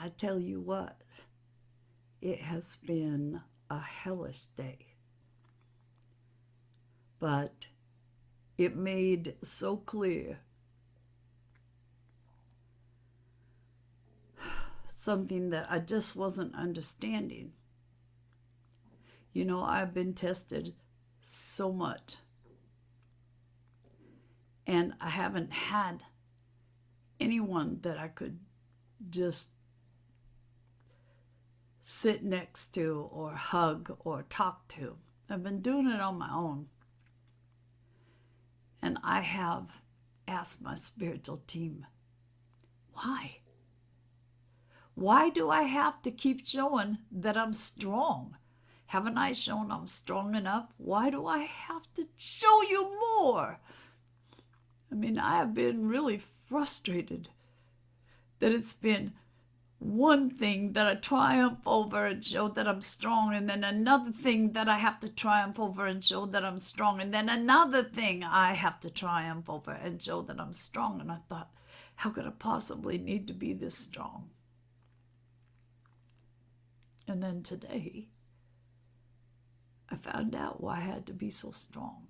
I tell you what, it has been a hellish day, but it made so clear something that I just wasn't understanding. You know, I've been tested so much, and I haven't had anyone that I could just sit next to or hug or talk to. I've been doing it on my own. And I have asked my spiritual team, why? Why do I have to keep showing that I'm strong? Haven't I shown I'm strong enough? Why do I have to show you more? I mean, I have been really frustrated that it's been one thing that I triumph over and show that I'm strong, and then another thing that I have to triumph over and show that I'm strong, and then another thing I have to triumph over and show that I'm strong. And I thought, how could I possibly need to be this strong? And then today, I found out why I had to be so strong.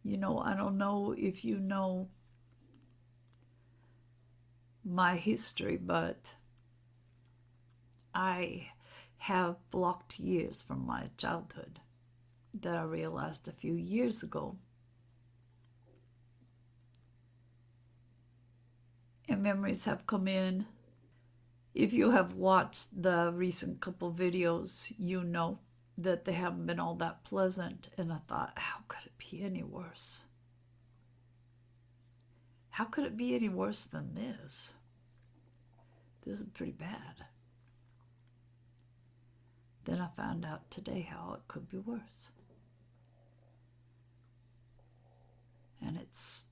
You know, I don't know if you know my history, but I have blocked years from my childhood that I realized a few years ago. And memories have come in. If you have watched the recent couple videos, you know that they haven't been all that pleasant. And I thought, how could it be any worse? How could it be any worse than this? This is pretty bad. Then I found out today how it could be worse. And it's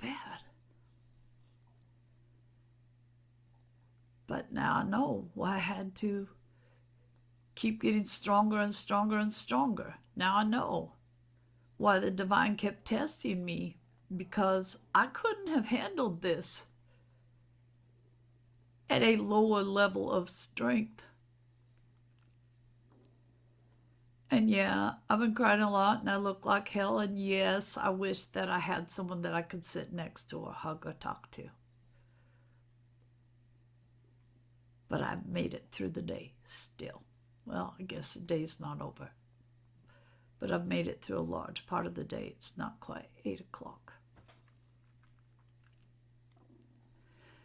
bad. But now I know why I had to keep getting stronger and stronger and stronger. Now I know why the divine kept testing me, because I couldn't have handled this at a lower level of strength. And yeah, I've been crying a lot and I look like hell. And yes, I wish that I had someone that I could sit next to or hug or talk to. But I've made it through the day still. Well, I guess the day's not over. But I've made it through a large part of the day. It's not quite 8 o'clock.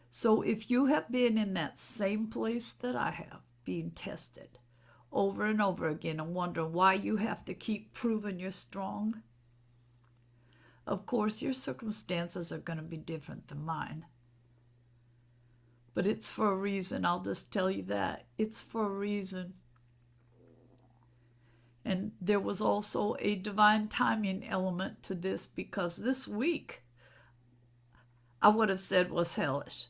So if you have been in that same place that I have, being tested over and over again and wondering why you have to keep proving you're strong, of course your circumstances are going to be different than mine. But it's for a reason. I'll just tell you that. It's for a reason. And there was also a divine timing element to this, because this week I would have said was hellish.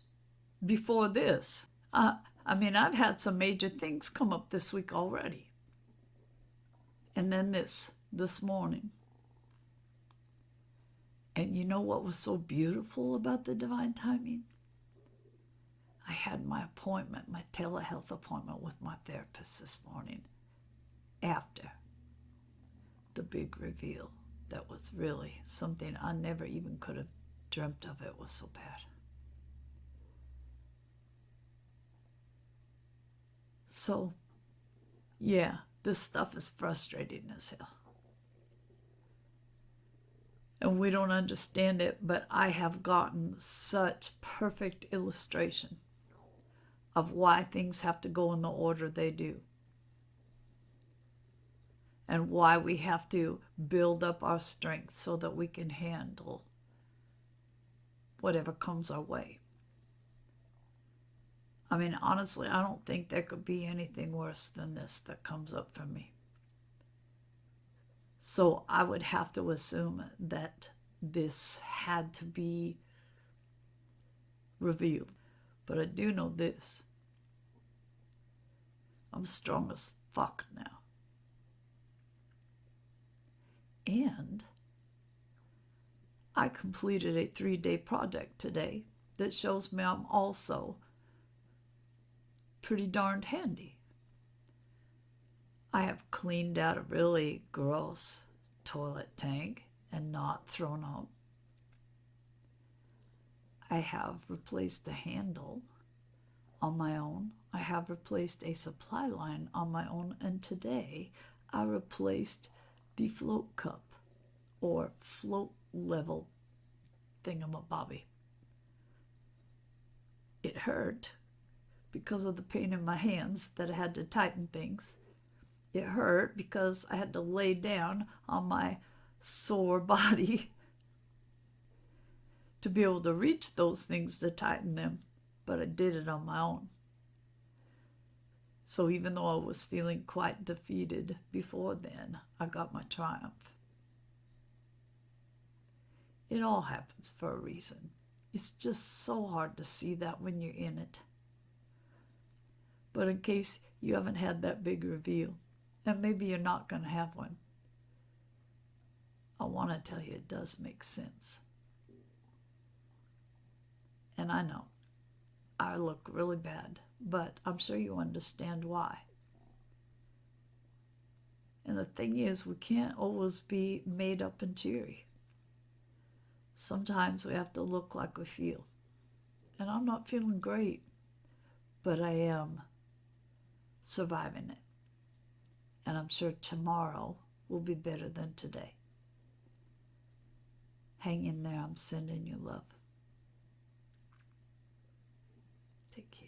Before this, I've had some major things come up this week already. And then this morning. And you know what was so beautiful about the divine timing? I had my appointment, my telehealth appointment with my therapist this morning after the big reveal that was really something I never even could have dreamt of. It was so bad. So, yeah, this stuff is frustrating as hell. And we don't understand it, but I have gotten such perfect illustration of why things have to go in the order they do. And why we have to build up our strength so that we can handle whatever comes our way. I mean, honestly, I don't think there could be anything worse than this that comes up for me. So I would have to assume that this had to be revealed. But I do know this. I'm strong as fuck now. And I completed a 3-day project today that shows me I'm also pretty darned handy. I have cleaned out a really gross toilet tank and not thrown out. I have replaced a handle on my own. I have replaced a supply line on my own. And today I replaced the float cup or float level thingamabobby. It hurt because of the pain in my hands that I had to tighten things. It hurt because I had to lay down on my sore body to be able to reach those things to tighten them, but I did it on my own. So even though I was feeling quite defeated before then, I got my triumph. It all happens for a reason. It's just so hard to see that when you're in it. But in case you haven't had that big reveal, and maybe you're not going to have one, I want to tell you it does make sense. And I know I look really bad, but I'm sure you understand why. And the thing is, we can't always be made up and cheery. Sometimes we have to look like we feel. And I'm not feeling great, but I am surviving it. And I'm sure tomorrow will be better than today. Hang in there. I'm sending you love. Take care.